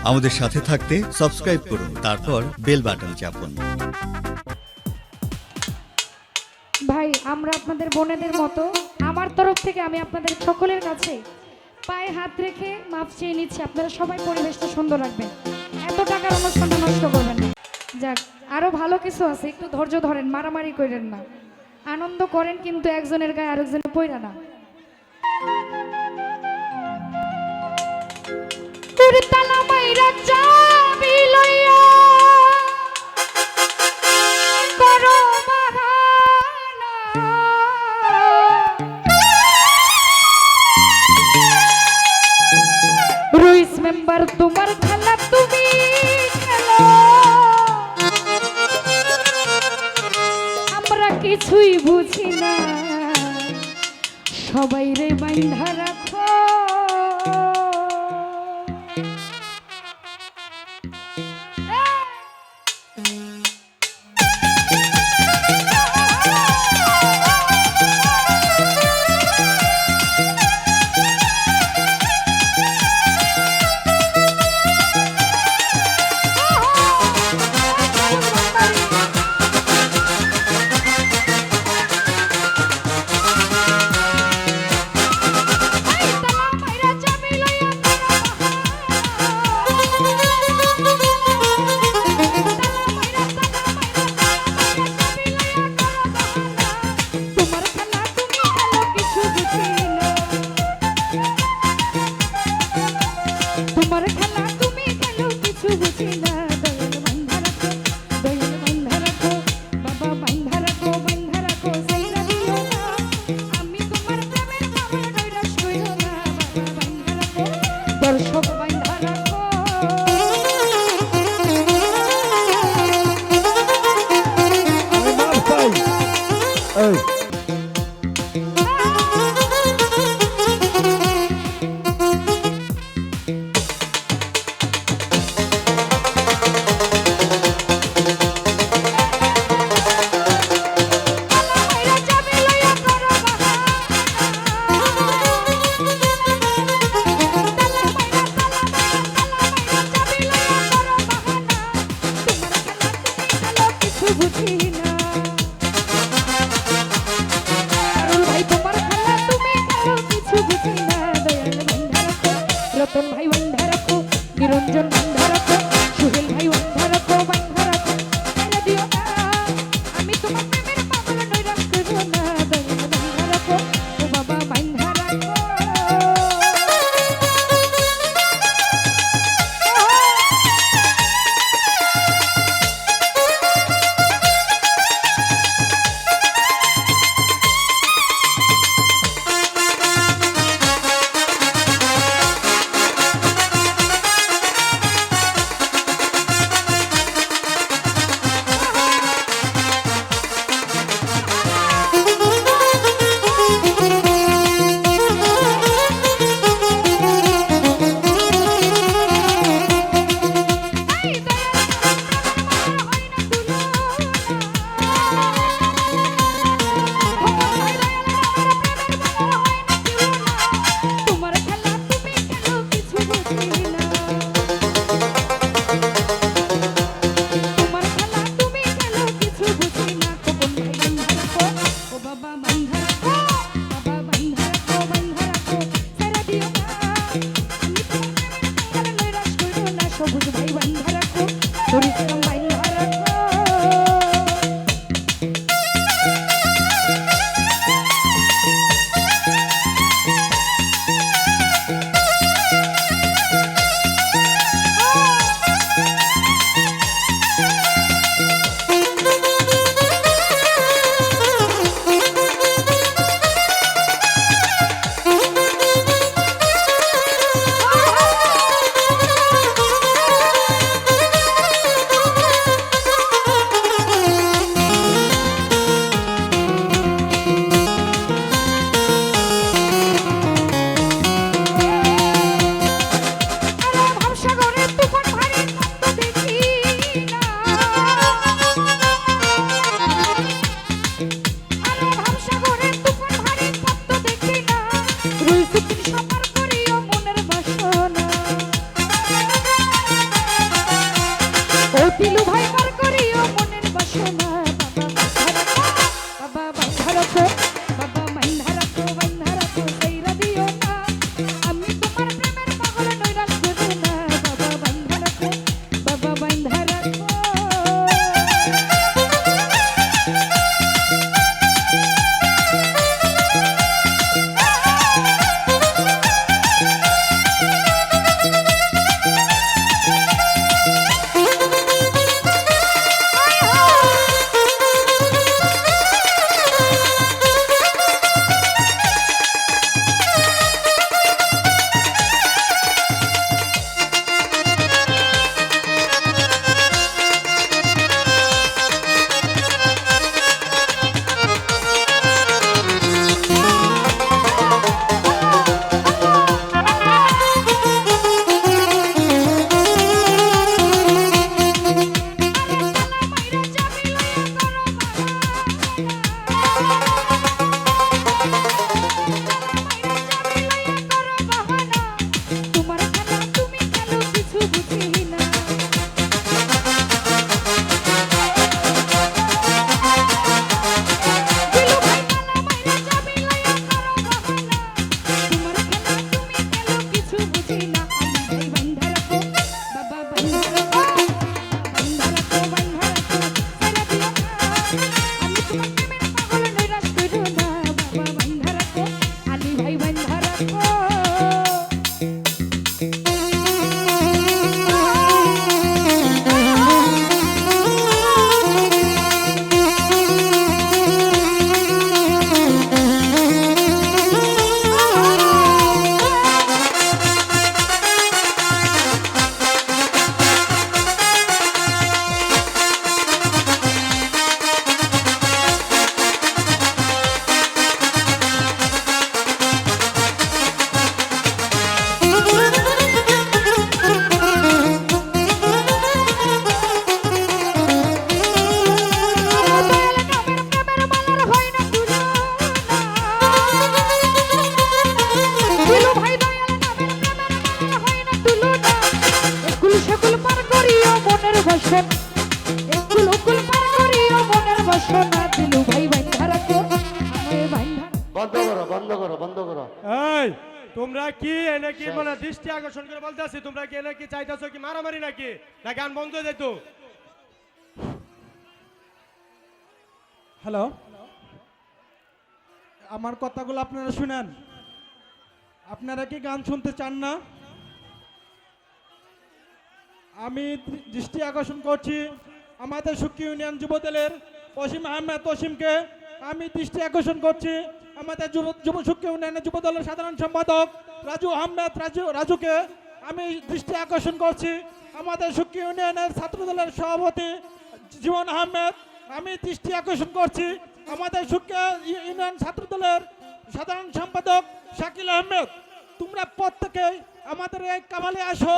আমাদের সাথে থাকতে সাবস্ক্রাইব করুন, তারপর বেল বাটন চাপুন। ভাই আমরা আপনাদের বোনেদের মতো, আমার তরফ থেকে আমি আপনাদের সকলের কাছে পায়ে হাত রেখে মাপ চেয়ে নিচ্ছি। আপনারা সবাই পরিবেশটা সুন্দর রাখবেন, এত টাকার অনুষ্ঠানটা নষ্ট করবেন না। যাক, আরো ভালো কিছু আছে, একটু ধৈর্য ধরেন, মারামারি করেন না, আনন্দ করেন, কিন্তু একজনের গায়ে আরেকজনের পয়রা না। তালা মাইরা চাবি লইয়া করো বাহানা, রুইস মেম্বার তোমার খেলা তুমি খেলো, আমরা কিছুই বুঝি না, সবাই রে বাইন্ধা রাখো। রতন ভাই বন্ধা রাখো, নিরঞ্জন বন্ধা রাখো, সুহেল ভাই বন্ধা রাখো, বন্ধা রাখো, ছেড়ে দিও না, আমি তোমার প্রেমের মামলা নৈরাশ করব না, বন্ধা রাখো ও বাবা, বন্ধা রাখো। সবুজ ভাই বন্ধা রাখো, পরিশ্রম বন্ধা রাখো। দিলু ভাই পার করিও মনের বাসনা বাবা বান্ধা রাখো বাবা বান্ধা রাখো বান্ধা রাখো সাইরা দিও না আমি তোমার প্রেমের পাগল নৈরাশ করব না বাবা বান্ধা রাখো বাবা বান্ধা রাখো এই তোমরা কি এনে কি মানে দৃষ্টি আকর্ষণ করে বলতেছি তোমরা কি এনে কি চাইতেছো কি মারামারি নাকি না গান বন্ধ হয়ে যেত হ্যালো আমার কথাগুলো আপনারা শুনেন আপনারা কি গান শুনতে চান না আমি দৃষ্টি আকর্ষণ করছি আমাদের সুখী ইউনিয়ন যুবদলের অসীম আহমেদ অসীমকে আমি দৃষ্টি আকর্ষণ করছি আমাদের যুব সুখী ইউনিয়নের যুবদলের সাধারণ সম্পাদক রাজু আহমেদ রাজুকে আমি দৃষ্টি আকর্ষণ করছি আমাদের সুখী ইউনিয়নের ছাত্রদলের সভাপতি জীবন আহমেদ আমি দৃষ্টি আকর্ষণ করছি আমাদের সুখী ইউনিয়ন ছাত্রদলের সাধারণ সম্পাদক শাকিল আহমেদ তোমরা প্রত্যেকেই আমাদের এই কামালে আসো